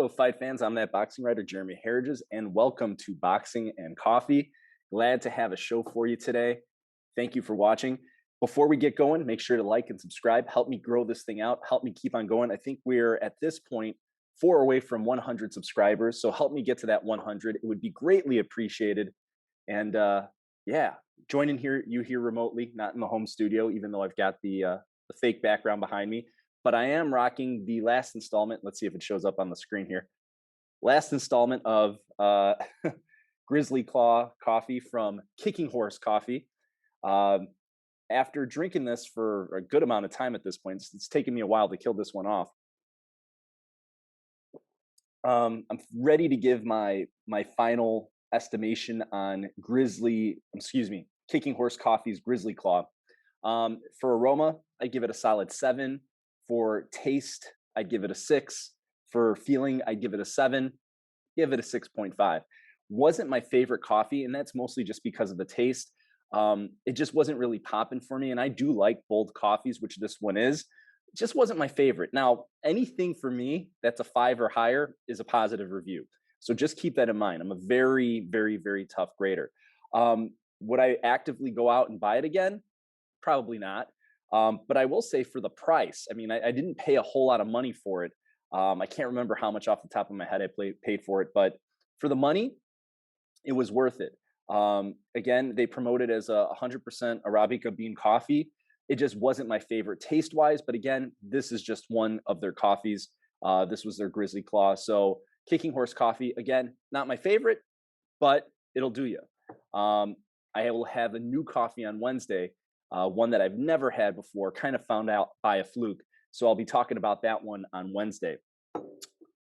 fight fans. I'm that boxing writer, Jeremy Herrages, and welcome to Boxing and Coffee. Glad to have a show for you today. Thank you for watching. Before we get going, make sure to like and subscribe. Help me grow this thing out. Help me keep on going. I think we're at this point 4 away from 100 subscribers. So help me get to that 100. It would be greatly appreciated. And yeah, joining you here remotely, not in the home studio, even though I've got the fake background behind me. But I am rocking the last installment. Let's see if it shows up on the screen here. Last installment of Grizzly Claw coffee from Kicking Horse Coffee. After drinking this for a good amount of time at this point, it's taken me a while to kill this one off. I'm ready to give my final estimation on Kicking Horse Coffee's Grizzly Claw. For aroma, I give it a solid 7. For taste, I'd give it a 6. For feeling, I'd give it a 7. Give it a 6.5. Wasn't my favorite coffee, and that's mostly just because of the taste. It just wasn't really popping for me, and I do like bold coffees, which this one is. It just wasn't my favorite. Now, anything for me that's a 5 or higher is a positive review. So just keep that in mind. I'm a very, very, very tough grader. Would I actively go out and buy it again? Probably not. But I will say for the price, I mean, I didn't pay a whole lot of money for it. I can't remember how much off the top of my head I paid for it, but for the money, it was worth it. Again, they promote it as a 100% Arabica bean coffee. It just wasn't my favorite taste-wise, but again, this is just one of their coffees. This was their Grizzly Claw. So Kicking Horse Coffee, again, not my favorite, but it'll do you. I will have a new coffee on Wednesday. One that I've never had before, kind of found out by a fluke. So I'll be talking about that one on Wednesday.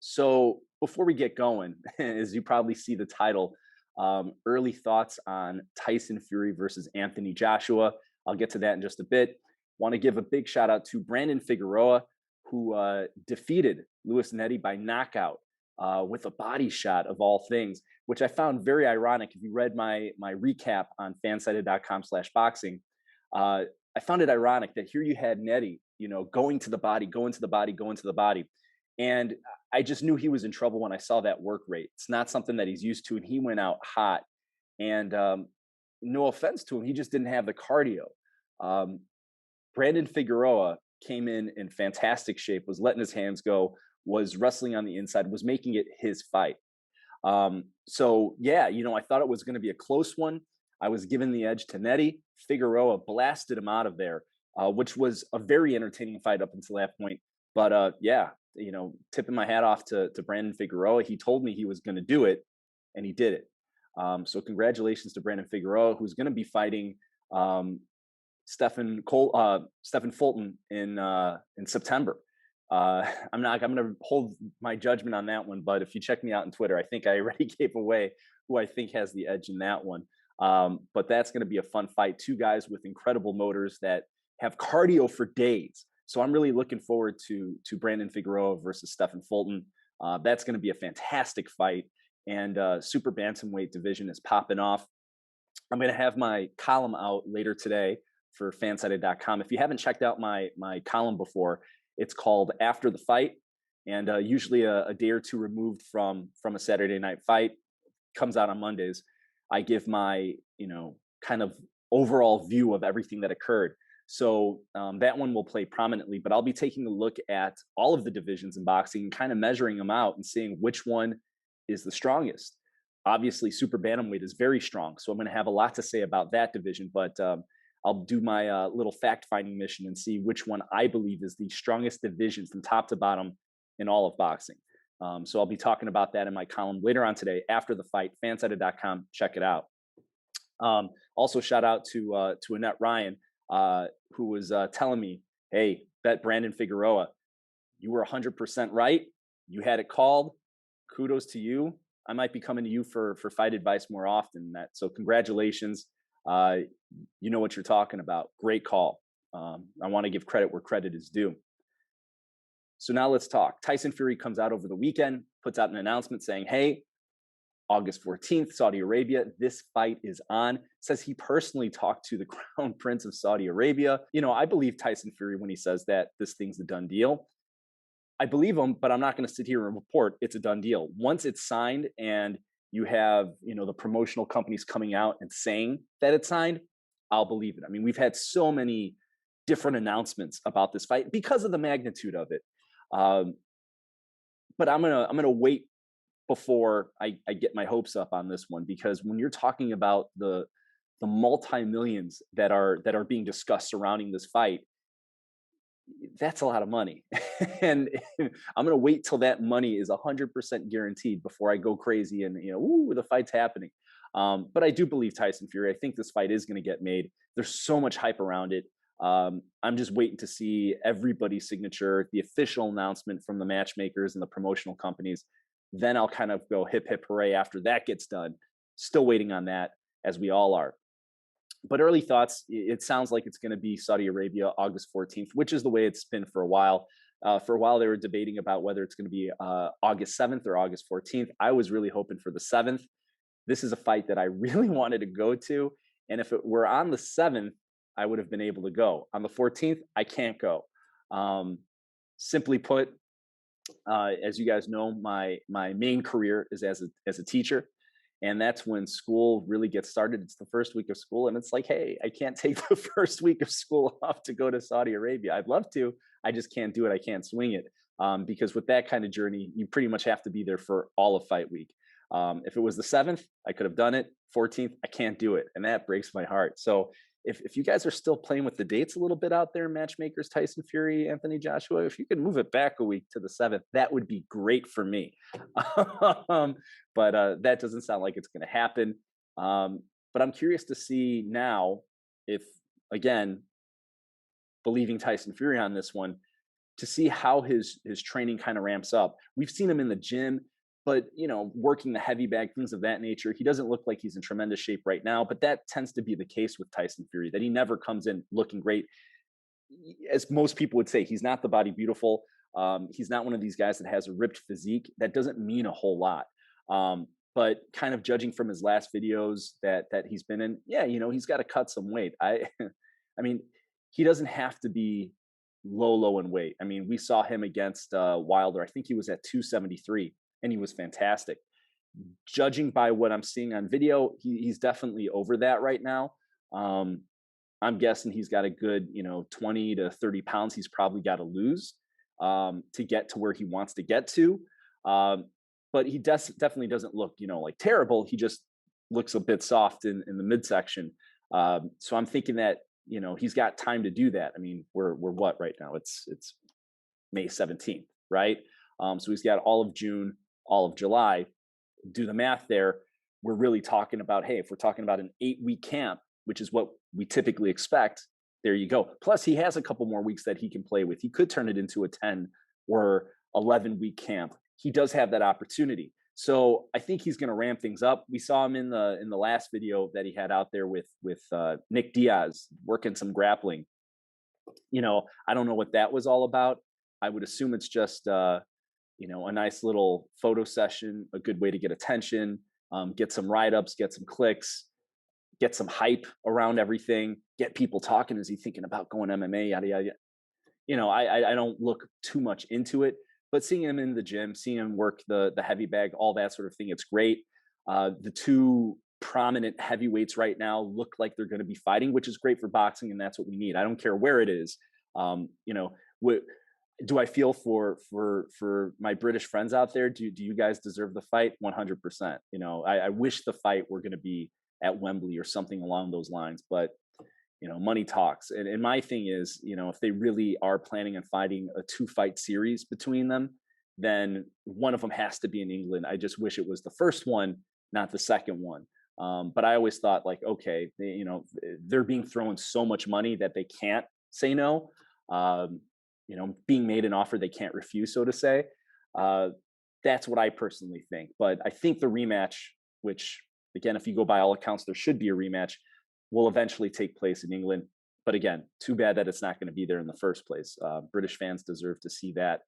So before we get going, as you probably see the title, early thoughts on Tyson Fury versus Anthony Joshua. I'll get to that in just a bit. Want to give a big shout out to Brandon Figueroa, who defeated Luis Netti by knockout with a body shot of all things, which I found very ironic. If you read my recap on fansided.com/boxing, I found it ironic that here you had Netti, going to the body. And I just knew he was in trouble when I saw that work rate. It's not something that he's used to, and he went out hot. And no offense to him, he just didn't have the cardio. Brandon Figueroa came in fantastic shape, was letting his hands go, was wrestling on the inside, was making it his fight. So yeah, I thought it was going to be a close one. I was given the edge to Netti. Figueroa blasted him out of there, which was a very entertaining fight up until that point. But yeah, tipping my hat off to Brandon Figueroa. He told me he was going to do it, and he did it. So congratulations to Brandon Figueroa, who's going to be fighting Stephen Fulton in September. I'm going to hold my judgment on that one, but if you check me out on Twitter, I think I already gave away who I think has the edge in that one. But that's going to be a fun fight. Two guys with incredible motors that have cardio for days. So I'm really looking forward to Brandon Figueroa versus Stephen Fulton. That's going to be a fantastic fight. And super bantamweight division is popping off. I'm going to have my column out later today for fansided.com. If you haven't checked out my column before, it's called After the Fight. And usually a day or two removed from a Saturday night fight, comes out on Mondays. I give my, kind of overall view of everything that occurred. So that one will play prominently, but I'll be taking a look at all of the divisions in boxing and kind of measuring them out and seeing which one is the strongest. Obviously, super bantamweight is very strong, so I'm going to have a lot to say about that division, but I'll do my little fact-finding mission and see which one I believe is the strongest division from top to bottom in all of boxing. So I'll be talking about that in my column later on today after the fight, fansided.com. Check it out. Also, shout out to Annette Ryan, who was telling me, hey, bet Brandon Figueroa. You were 100% right. You had it called. Kudos to you. I might be coming to you for fight advice more often than that. So congratulations. You know what you're talking about. Great call. I want to give credit where credit is due. So now let's talk. Tyson Fury comes out over the weekend, puts out an announcement saying, hey, August 14th, Saudi Arabia, this fight is on. Says he personally talked to the Crown Prince of Saudi Arabia. I believe Tyson Fury when he says that this thing's a done deal. I believe him, but I'm not going to sit here and report it's a done deal. Once it's signed and you have, the promotional companies coming out and saying that it's signed, I'll believe it. I mean, we've had so many different announcements about this fight because of the magnitude of it. Um, but I'm gonna wait before I get my hopes up on this one, because when you're talking about the multi millions that are being discussed surrounding this fight, that's a lot of money. And I'm going to wait till that money is 100% guaranteed before I go crazy and, ooh, the fight's happening. But I do believe Tyson Fury. I think this fight is going to get made. There's so much hype around it. I'm just waiting to see everybody's signature, the official announcement from the matchmakers and the promotional companies. Then I'll kind of go hip, hip, hooray after that gets done. Still waiting on that, as we all are. But early thoughts, it sounds like it's going to be Saudi Arabia, August 14th, which is the way it's been for a while. For a while, they were debating about whether it's going to be August 7th or August 14th. I was really hoping for the 7th. This is a fight that I really wanted to go to. And if it were on the 7th, I would have been able to go. On the 14th, I can't go. Um, Simply put, as you guys know, my main career is as a teacher, and that's when school really gets started. It's the first week of school, and it's like, hey, I can't take the first week of school off to go to Saudi Arabia. I'd love to, I just can't do it. I can't swing it, because with that kind of journey, you pretty much have to be there for all of fight week. If it was the 7th, I could have done it. 14th, I can't do it, and that breaks my heart. So if you guys are still playing with the dates a little bit out there, matchmakers, Tyson Fury, Anthony Joshua, if you could move it back a week to the 7th, that would be great for me. um, but that doesn't sound like it's going to happen. But I'm curious to see now if, again, believing Tyson Fury on this one, to see how his training kind of ramps up. We've seen him in the gym, but working the heavy bag, things of that nature. He doesn't look like he's in tremendous shape right now, but that tends to be the case with Tyson Fury, that he never comes in looking great. As most people would say, he's not the body beautiful. He's not one of these guys that has a ripped physique. That doesn't mean a whole lot. But kind of judging from his last videos that he's been in, yeah, he's got to cut some weight. I mean, he doesn't have to be low in weight. I mean, we saw him against Wilder. I think he was at 273, and he was fantastic. Judging by what I'm seeing on video, he's definitely over that right now. I'm guessing he's got a good, 20 to 30 pounds he's probably got to lose to get to where he wants to get to. But he definitely doesn't look, like terrible. He just looks a bit soft in the midsection. So I'm thinking that, he's got time to do that. I mean, we're what right now? It's May 17th, right? So he's got all of June, all of July. Do the math there. We're really talking about, hey, if we're talking about an 8-week camp, which is what we typically expect, there you go. Plus, he has a couple more weeks that he can play with. He could turn it into a 10 or 11-week camp. He does have that opportunity. So I think he's going to ramp things up. We saw him in the last video that he had out there with Nick Diaz working some grappling. I don't know what that was all about. I would assume it's just a nice little photo session, a good way to get attention, get some write-ups, get some clicks, get some hype around everything, get people talking. Is he thinking about going MMA? Yada yada. I don't look too much into it, but seeing him in the gym, seeing him work the heavy bag, all that sort of thing, it's great. The two prominent heavyweights right now look like they're going to be fighting, which is great for boxing, and that's what we need. I don't care where it is. What do I feel for my British friends out there? Do you guys deserve the fight? 100%. I wish the fight were going to be at Wembley or something along those lines, but money talks. And my thing is, if they really are planning on fighting a 2-fight series between them, then one of them has to be in England. I just wish it was the first one, not the second one. But I always thought, like, okay, they're being thrown so much money that they can't say no. Being made an offer they can't refuse, so to say. That's what I personally think. But I think the rematch, which again, if you go by all accounts, there should be a rematch, will eventually take place in England. But again, too bad that it's not going to be there in the first place. British fans deserve to see that.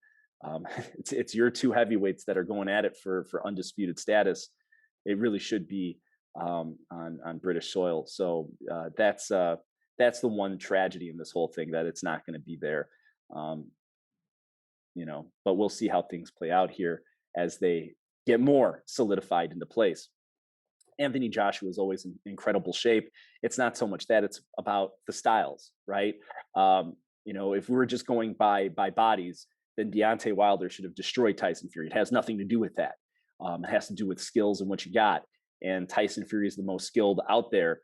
It's your two heavyweights that are going at it for undisputed status. It really should be on British soil. So that's the one tragedy in this whole thing, that it's not going to be there. but we'll see how things play out here as they get more solidified into place. Anthony Joshua is always in incredible shape. It's not so much that, it's about the styles, right? If we were just going by bodies, then Deontay Wilder should have destroyed Tyson Fury. It has nothing to do with that. It has to do with skills and what you got. And Tyson Fury is the most skilled out there.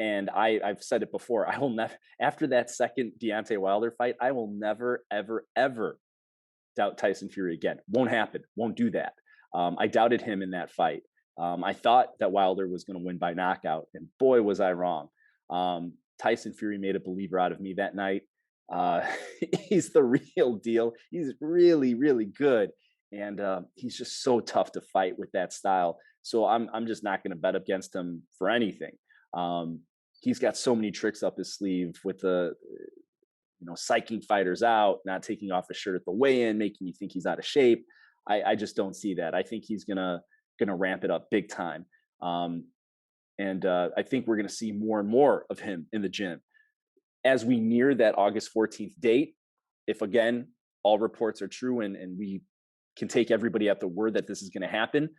And I've said it before. I will never, after that second Deontay Wilder fight, I will never, ever, ever doubt Tyson Fury again. Won't happen. Won't do that. I doubted him in that fight. I thought that Wilder was going to win by knockout, and boy, was I wrong. Tyson Fury made a believer out of me that night. He's the real deal. He's really, really good, and he's just so tough to fight with that style. So I'm just not going to bet against him for anything. He's got so many tricks up his sleeve with the psyching fighters out, not taking off his shirt at the weigh-in, making you think he's out of shape. I just don't see that. I think he's gonna ramp it up big time. And I think we're gonna see more and more of him in the gym as we near that August 14th date. If again all reports are true and we can take everybody at the word that this is going to happen,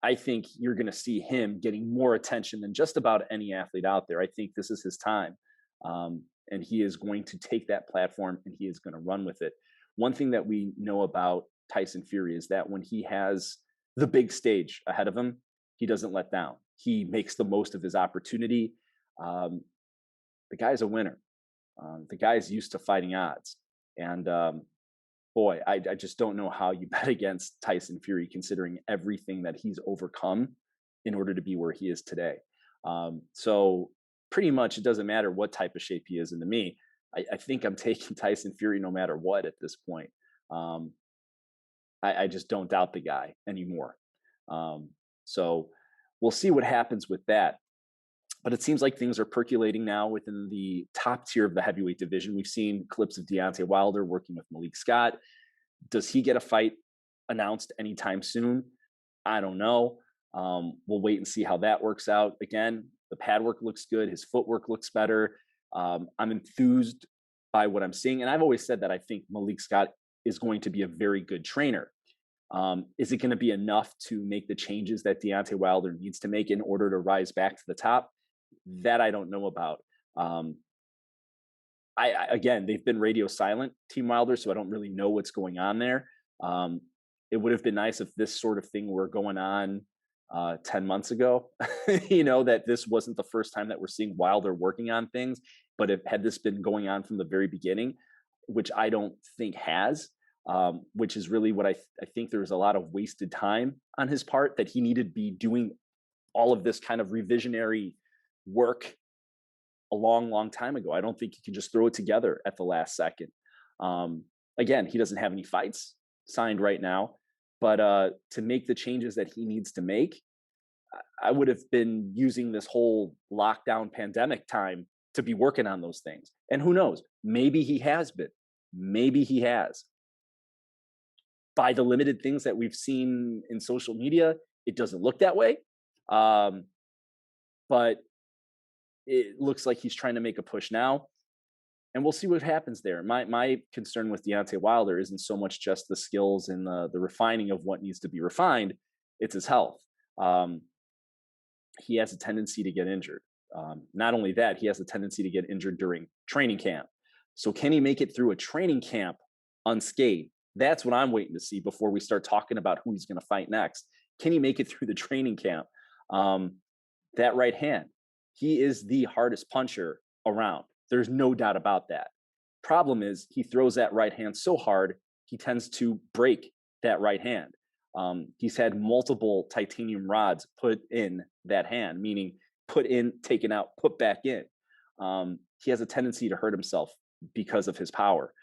I think you're going to see him getting more attention than just about any athlete out there. I think this is his time. And he is going to take that platform and he is going to run with it. One thing that we know about Tyson Fury is that when he has the big stage ahead of him, he doesn't let down. He makes the most of his opportunity. The guy's a winner. The guy's used to fighting odds. And boy, I just don't know how you bet against Tyson Fury, considering everything that he's overcome in order to be where he is today. So pretty much it doesn't matter what type of shape he is in. To me, I think I'm taking Tyson Fury no matter what at this point. I just don't doubt the guy anymore. So we'll see what happens with that. But it seems like things are percolating now within the top tier of the heavyweight division. We've seen clips of Deontay Wilder working with Malik Scott. Does he get a fight announced anytime soon? I don't know. We'll wait and see how that works out. Again, the pad work looks good. His footwork looks better. I'm enthused by what I'm seeing. And I've always said that I think Malik Scott is going to be a very good trainer. Is it going to be enough to make the changes that Deontay Wilder needs to make in order to rise back to the top? That I don't know about. Again, they've been radio silent, Team Wilder, so I don't really know what's going on there. It would have been nice if this sort of thing were going on 10 months ago, that this wasn't the first time that we're seeing Wilder working on things, but had this been going on from the very beginning, which I don't think has, which is really what I think there's a lot of wasted time on his part, that he needed to be doing all of this kind of revisionary work a long time ago. I don't think he can just throw it together at the last second. Again, he doesn't have any fights signed right now, but to make the changes that he needs to make, I would have been using this whole lockdown pandemic time to be working on those things. And who knows, maybe he has been, maybe he has. By the limited things that we've seen in social media, it doesn't look that way. But it looks like he's trying to make a push now, and we'll see what happens there. My concern with Deontay Wilder isn't so much just the skills and the refining of what needs to be refined. It's his health. He has a tendency to get injured. Not only that, he has a tendency to get injured during training camp. So can he make it through a training camp unscathed? That's what I'm waiting to see before we start talking about who he's going to fight next. Can he make it through the training camp? That right hand, he is the hardest puncher around. There's no doubt about that. Problem is, he throws that right hand so hard, he tends to break that right hand. He's had multiple titanium rods put in that hand, meaning put in, taken out, put back in. He has a tendency to hurt himself because of his power.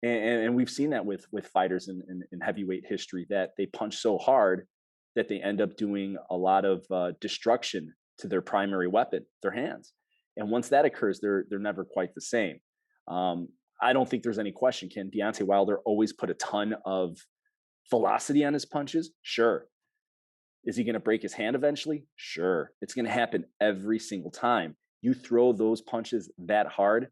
And we've seen that with fighters in heavyweight history, that they punch so hard that they end up doing a lot of destruction to their primary weapon, their hands. And once that occurs, they're never quite the same. I don't think there's any question. Can Deontay Wilder always put a ton of velocity on his punches? Sure. Is he going to break his hand eventually? Sure. It's going to happen every single time. You throw those punches that hard,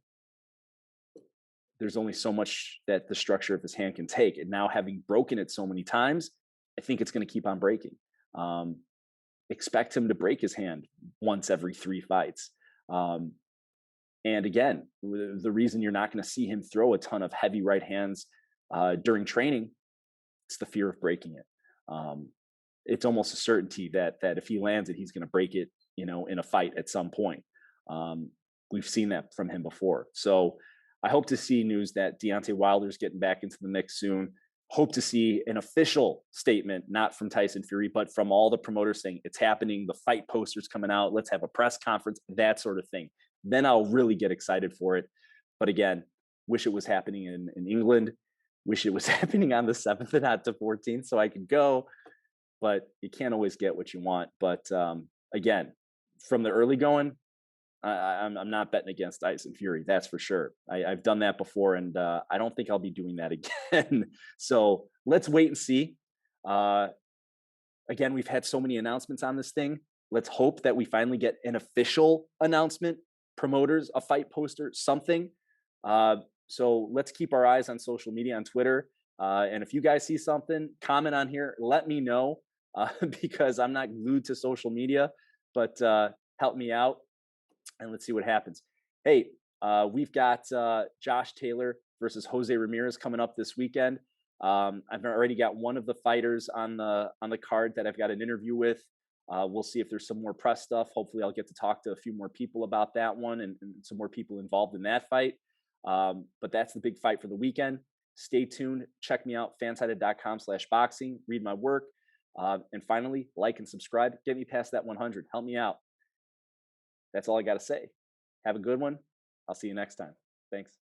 there's only so much that the structure of his hand can take. And now, having broken it so many times, I think it's going to keep on breaking. Um, expect him to break his hand once every 3 fights. Um, and again, the reason you're not going to see him throw a ton of heavy right hands during training, it's the fear of breaking it. Um, it's almost a certainty that if he lands it, he's going to break it, in a fight at some point. Um, we've seen that from him before. So I hope to see news that Deontay Wilder's getting back into the mix soon. Hope to see an official statement, not from Tyson Fury, but from all the promoters saying it's happening, the fight posters coming out, let's have a press conference, that sort of thing. Then I'll really get excited for it. But again, wish it was happening in England. Wish it was happening on the 7th and not the 14th so I could go. But you can't always get what you want. But again, from the early going, I'm not betting against Tyson Fury. That's for sure. I've done that before, and I don't think I'll be doing that again. So let's wait and see. Uh, again, we've had so many announcements on this thing. Let's hope that we finally get an official announcement, promoters, a fight poster, something. Uh, so let's keep our eyes on social media, on Twitter. And if you guys see something, comment on here. Let me know because I'm not glued to social media, but help me out and let's see what happens. Hey, we've got Josh Taylor versus Jose Ramirez coming up this weekend. I've already got one of the fighters on the card that I've got an interview with. We'll see if there's some more press stuff. Hopefully, I'll get to talk to a few more people about that one and some more people involved in that fight. But that's the big fight for the weekend. Stay tuned. Check me out, fansided.com/boxing. Read my work. And finally, like and subscribe. Get me past that 100. Help me out. That's all I got to say. Have a good one. I'll see you next time. Thanks.